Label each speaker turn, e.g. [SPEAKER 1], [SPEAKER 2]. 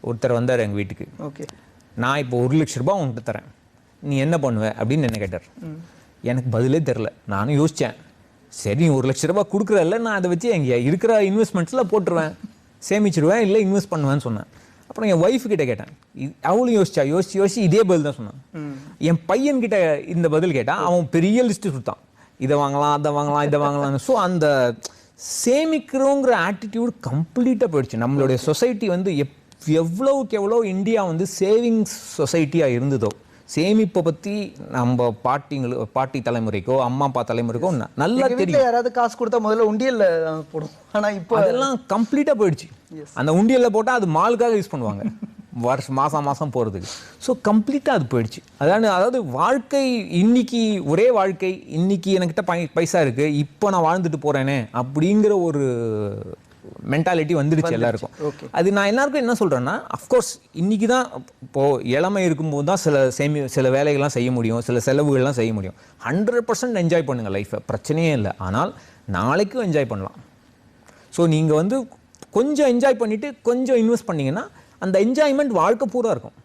[SPEAKER 1] ஒருத்தர் வந்தார் எங்கள் வீட்டுக்கு.
[SPEAKER 2] ஓகே.
[SPEAKER 1] நான் இப்போ 1 லட்ச ரூபாய் உங்கள்கிட்ட தரேன், நீ என்ன பண்ணுவ அப்படின்னு என்ன கேட்டார். எனக்கு பதிலே தெரில. நானும் யோசித்தேன், சரி 1 லட்ச ரூபாய் கொடுக்குறல்ல, நான் அதை வச்சு எங்கே இருக்கிற இன்வெஸ்ட்மெண்ட்ஸில் போட்டுருவேன், சேமிச்சிடுவேன், இல்லை இன்வெஸ்ட் பண்ணுவேன்னு சொன்னேன். அப்புறம் என் ஒய்ஃப் கிட்ட கேட்டேன், அவளும் யோசிச்சு இதே பதில் தான் சொன்னான். என் பையன்கிட்ட இந்த பதில் கேட்டால் அவன் பெரிய லிஸ்ட்டு சுட்டான், இதை வாங்கலாம், அதை வாங்கலாம், இதை வாங்கலாம்னு. ஸோ அந்த சேமிக்கிறோங்கிற ஆட்டிடியூட் கம்ப்ளீட்டாக போயிடுச்சு. நம்மளுடைய சொசைட்டி வந்து எவ்வளவுக்கு எவ்வளோ இந்தியா வந்து சேவிங்ஸ் சொசைட்டியாக இருந்ததோ, சேமிப்பை பற்றி நம்ம பாட்டி தலைமுறைக்கோ அம்மா அப்பா தலைமுறைக்கோ நல்லா தெரியும்.
[SPEAKER 2] யாராவது காசு கொடுத்தா முதல்ல உண்டியல்ல போடும், ஆனால் இப்போ
[SPEAKER 1] அதெல்லாம் கம்ப்ளீட்டாக போயிடுச்சு. அந்த உண்டியலில் போட்டால் அது மாலுக்காக யூஸ் பண்ணுவாங்க, மாதம் போகிறதுக்கு. ஸோ கம்ப்ளீட்டாக அது போயிடுச்சு. அதாவது வாழ்க்கை இன்னைக்கு ஒரே வாழ்க்கை, இன்னைக்கு என்கிட்ட பைசா இருக்குது, இப்போ நான் வாழ்ந்துட்டு போகிறேனே அப்படிங்கிற ஒரு மென்டாலிட்டி வந்துடுச்சு எல்லாருக்கும். அது நான் எல்லாருக்கும் என்ன சொல்கிறேன்னா, அஃப்கோர்ஸ் இன்றைக்கி தான் இப்போது இளமை இருக்கும்போது தான் சில வேலைகள்லாம் செய்ய முடியும், சில செலவுகள்லாம் செய்ய முடியும். 100% என்ஜாய் பண்ணுங்கள் லைஃப்பை, பிரச்சனையே இல்லை. ஆனால் நாளைக்கும் என்ஜாய் பண்ணலாம். ஸோ நீங்கள் வந்து கொஞ்சம் என்ஜாய் பண்ணிவிட்டு கொஞ்சம் இன்வெஸ்ட் பண்ணிங்கன்னா அந்த என்ஜாய்மெண்ட் வாழ்க்கை பூரா இருக்கும்.